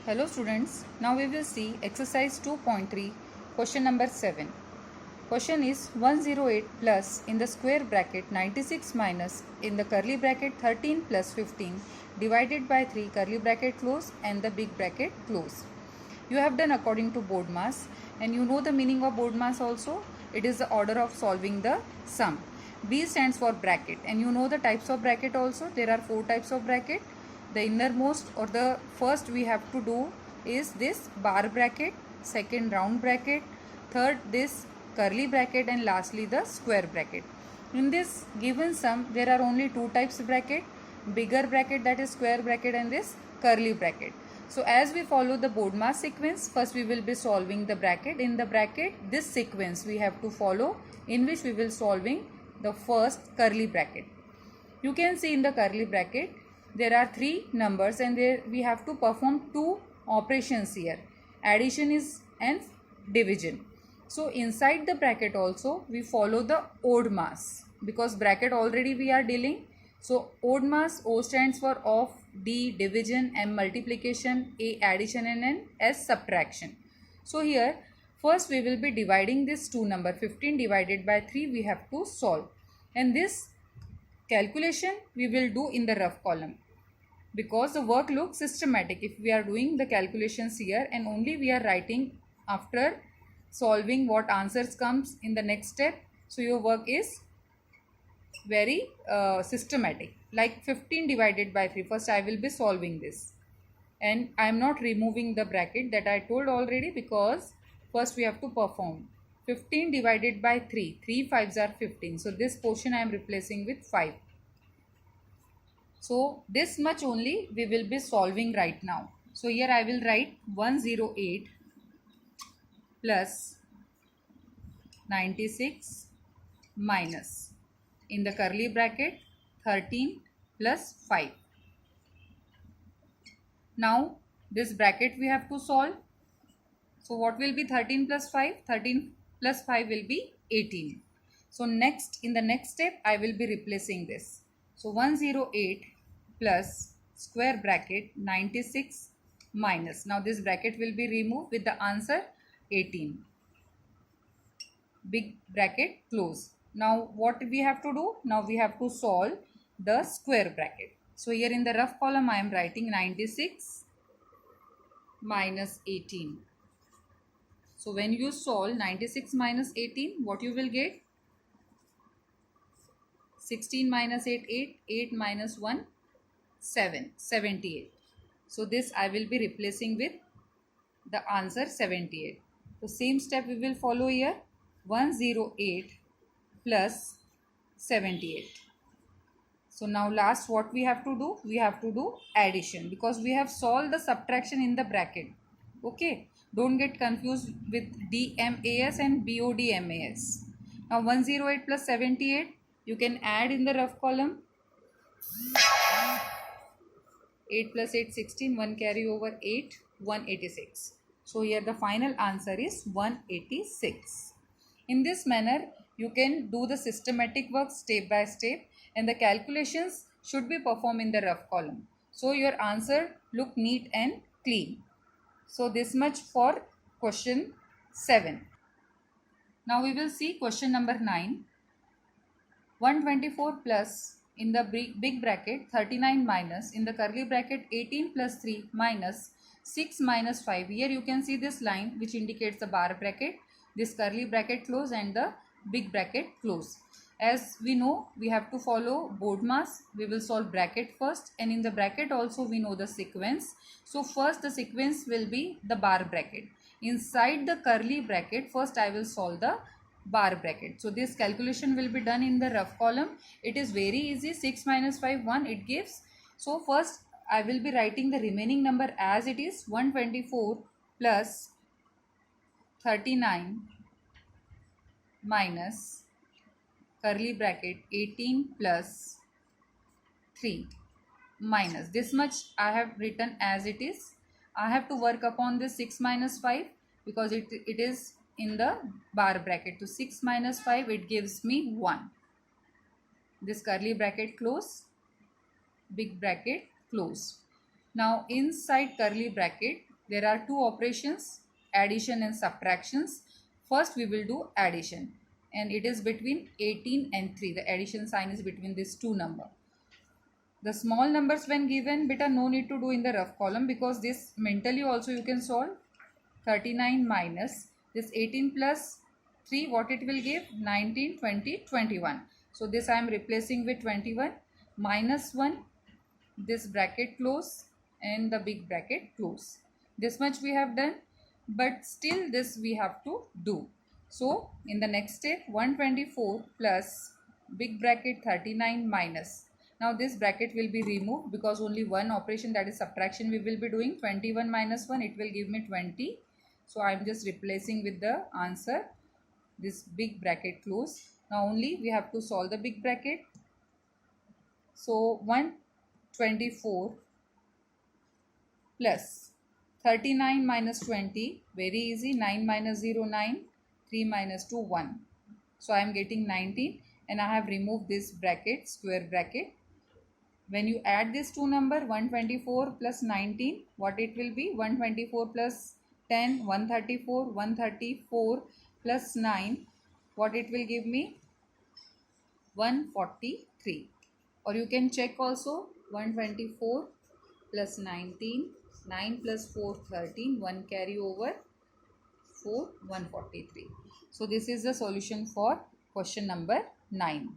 Hello students, now we will see exercise 2.3 question number 7. Question is 108 plus in the square bracket 96 minus in the curly bracket 13 plus 15 divided by 3 curly bracket close and the big bracket close. You have done according to board mass and you know the meaning of board mass also. It is the order of solving the sum. B stands for bracket and you know the types of bracket also. There are 4 types of bracket. The innermost or the first we have to do is this bar bracket, second round bracket, third this curly bracket and lastly the square bracket. In this given sum there are only 2 types of bracket, bigger bracket that is square bracket and this curly bracket. So as we follow the board mass sequence, first we will be solving the bracket. In the bracket this sequence we have to follow, in which we will solving the first curly bracket. You can see in the curly bracket there are 3 numbers and there we have to perform 2 operations here. Addition is and division. So inside the bracket also we follow the odd mass because bracket already we are dealing. So odd mass, O stands for of, D division, M multiplication, A addition and N as subtraction. So here first we will be dividing this 2 number 15 divided by 3 we have to solve, and this calculation we will do in the rough column because the work looks systematic if we are doing the calculations here and only we are writing after solving what answers comes in the next step. So your work is very systematic. Like 15 divided by 3, first I will be solving this and I am not removing the bracket that I told already because first we have to perform 15 divided by 3, 3 5s are 15, so this portion I am replacing with 5. So this much only we will be solving right now. So here I will write 108 plus 96 minus in the curly bracket 13 plus 5. Now this bracket we have to solve. So what will be 13 plus 5? 13 plus 5 will be 18. So next, in the next step I will be replacing this. So 108 plus square bracket 96 minus. Now this bracket will be removed with the answer 18. Big bracket close. Now what we have to do? Now we have to solve the square bracket. So here in the rough column I am writing 96 minus 18. So when you solve 96 minus 18, what you will get? 16 minus 8, 8, 8 minus 1, 7, 78. So this I will be replacing with the answer 78. The same step we will follow here. 108 plus 78. So now last what we have to do? We have to do addition because we have solved the subtraction in the bracket. Okay. Don't get confused with DMAS and BODMAS. Now 108 plus 78 you can add in the rough column. 8 plus 8 16, 1 carry over 8, 186. So here the final answer is 186. In this manner you can do the systematic work step by step and the calculations should be performed in the rough column. So your answer look neat and clean. So this much for question 7. Now we will see question number 9. 124 plus in the big bracket 39 minus in the curly bracket 18 plus 3 minus 6 minus 5. Here you can see this line which indicates the bar bracket, this curly bracket close and the big bracket close. As we know, we have to follow board mass. We will solve bracket first and in the bracket also we know the sequence. So first the sequence will be the bar bracket. Inside the curly bracket first I will solve the bar bracket. So this calculation will be done in the rough column. It is very easy. 6 minus 5 1 it gives. So first I will be writing the remaining number as it is. 124 plus 39 minus curly bracket 18 plus 3 minus this much I have written as it is. I have to work upon this 6 minus 5 because it is in the bar bracket. So 6 minus 5 it gives me 1. This curly bracket close, big bracket close. Now inside curly bracket There are two operations, addition and subtractions. First we will do addition, and it is between 18 and 3. The addition sign is between these two numbers. The small numbers when given, beta, no need to do in the rough column, because this mentally also you can solve. 39 minus this 18 plus 3, what it will give? 19, 20, 21. So this I am replacing with 21, minus 1, this bracket close and the big bracket close. This much we have done, but still this we have to do. So in the next step, 124 plus big bracket 39 minus. Now this bracket will be removed, because only one operation, that is subtraction, we will be doing. 21 minus 1, it will give me 20. So I am just replacing with the answer, this big bracket close. Now only we have to solve the big bracket. So 124 plus 39 minus 20, very easy. 9 minus 0, 9. 3 minus 2, 1. So I am getting 19, and I have removed this bracket, square bracket. When you add this two number, 124 plus 19, what it will be? 124 plus 10, 134, 134 plus 9, what it will give me? 143. Or you can check also, 124 plus 19, 9 plus 4, 13, 1 carry over, 4, 143. So this is the solution for question number 9.